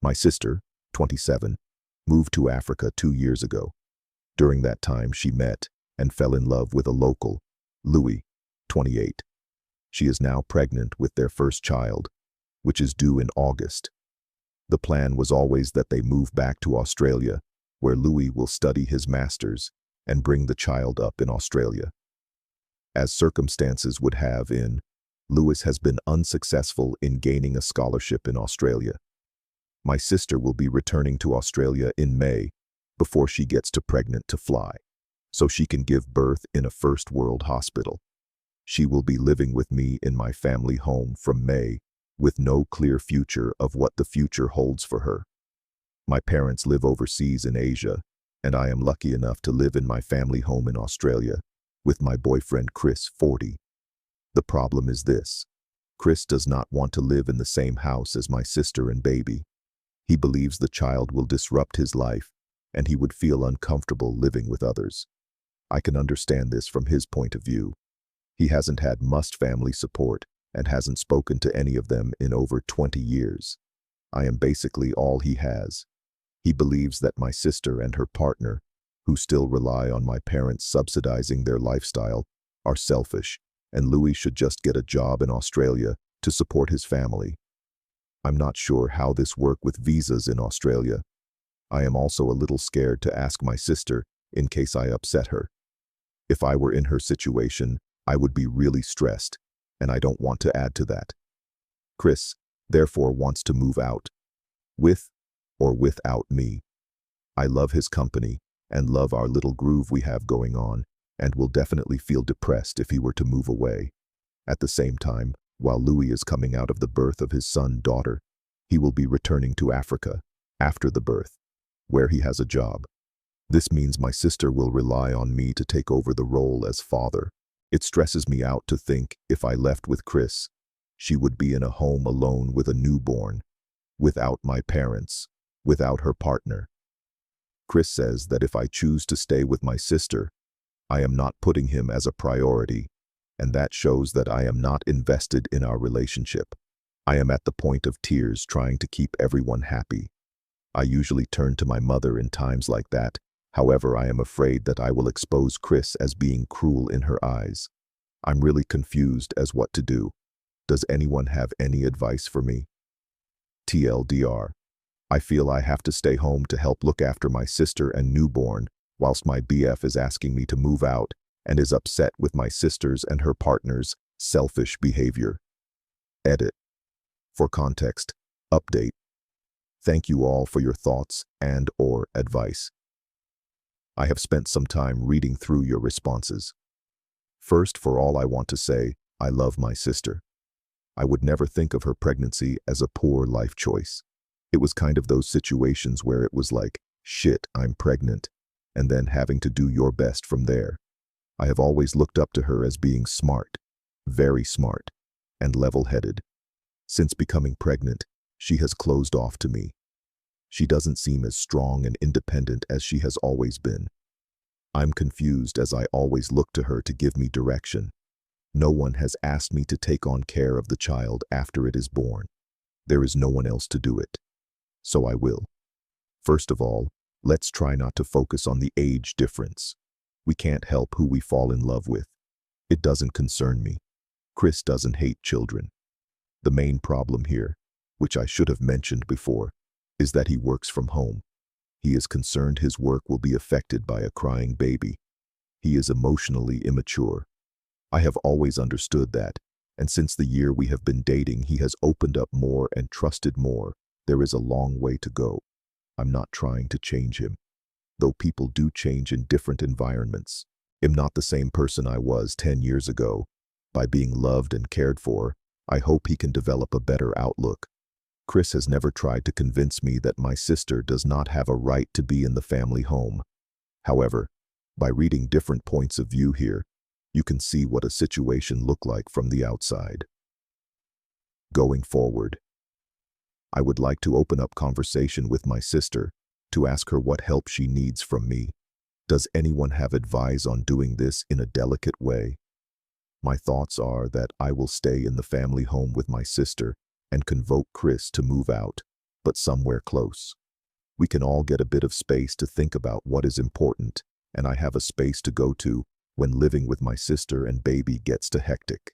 My sister, 27, moved to Africa 2 years ago. During that time, she met and fell in love with a local, Louis, 28. She is now pregnant with their first child, which is due in August. The plan was always that they move back to Australia, where Louis will study his master's and bring the child up in Australia. As circumstances would have in, Louis has been unsuccessful in gaining a scholarship in Australia. My sister will be returning to Australia in May before she gets too pregnant to fly, so she can give birth in a first world hospital. She will be living with me in my family home from May, with no clear future of what the future holds for her. My parents live overseas in Asia, and I am lucky enough to live in my family home in Australia with my boyfriend Chris, 40. The problem is this: Chris does not want to live in the same house as my sister and baby. He believes the child will disrupt his life, and he would feel uncomfortable living with others. I can understand this from his point of view. He hasn't had much family support and hasn't spoken to any of them in over 20 years. I am basically all he has. He believes that my sister and her partner, who still rely on my parents subsidizing their lifestyle, are selfish, and Louis should just get a job in Australia to support his family. I'm not sure how this works with visas in Australia. I am also a little scared to ask my sister in case I upset her. If I were in her situation, I would be really stressed, and I don't want to add to that. Chris, therefore, wants to move out, with or without me. I love his company and love our little groove we have going on, and will definitely feel depressed if he were to move away. At the same time, while Louis is coming out of the birth of his son-daughter, he will be returning to Africa after the birth, where he has a job. This means my sister will rely on me to take over the role as father. It stresses me out to think if I left with Chris, she would be in a home alone with a newborn, without my parents, without her partner. Chris says that if I choose to stay with my sister, I am not putting him as a priority, and that shows that I am not invested in our relationship. I am at the point of tears trying to keep everyone happy. I usually turn to my mother in times like that. However, I am afraid that I will expose Chris as being cruel in her eyes. I'm really confused as what to do. Does anyone have any advice for me? TLDR. I feel I have to stay home to help look after my sister and newborn, whilst my BF is asking me to move out and is upset with my sister's and her partner's selfish behavior. Edit. For context, update. Thank you all for your thoughts and/or advice. I have spent some time reading through your responses. First, for all I want to say, I love my sister. I would never think of her pregnancy as a poor life choice. It was kind of those situations where it was like, shit, I'm pregnant, and then having to do your best from there. I have always looked up to her as being smart, very smart, and level-headed. Since becoming pregnant, she has closed off to me. She doesn't seem as strong and independent as she has always been. I'm confused as I always look to her to give me direction. No one has asked me to take on care of the child after it is born. There is no one else to do it. So I will. First of all, let's try not to focus on the age difference. We can't help who we fall in love with. It doesn't concern me. Chris doesn't hate children. The main problem here, which I should have mentioned before, is that he works from home. He is concerned his work will be affected by a crying baby. He is emotionally immature. I have always understood that, and since the year we have been dating, he has opened up more and trusted more. There is a long way to go. I'm not trying to change him, though people do change in different environments. I'm not the same person I was 10 years ago. By being loved and cared for, I hope he can develop a better outlook. Chris has never tried to convince me that my sister does not have a right to be in the family home. However, by reading different points of view here, you can see what a situation look like from the outside. Going forward, I would like to open up conversation with my sister to ask her what help she needs from me. Does anyone have advice on doing this in a delicate way? My thoughts are that I will stay in the family home with my sister and convoke Chris to move out, but somewhere close. We can all get a bit of space to think about what is important, and I have a space to go to when living with my sister and baby gets too hectic.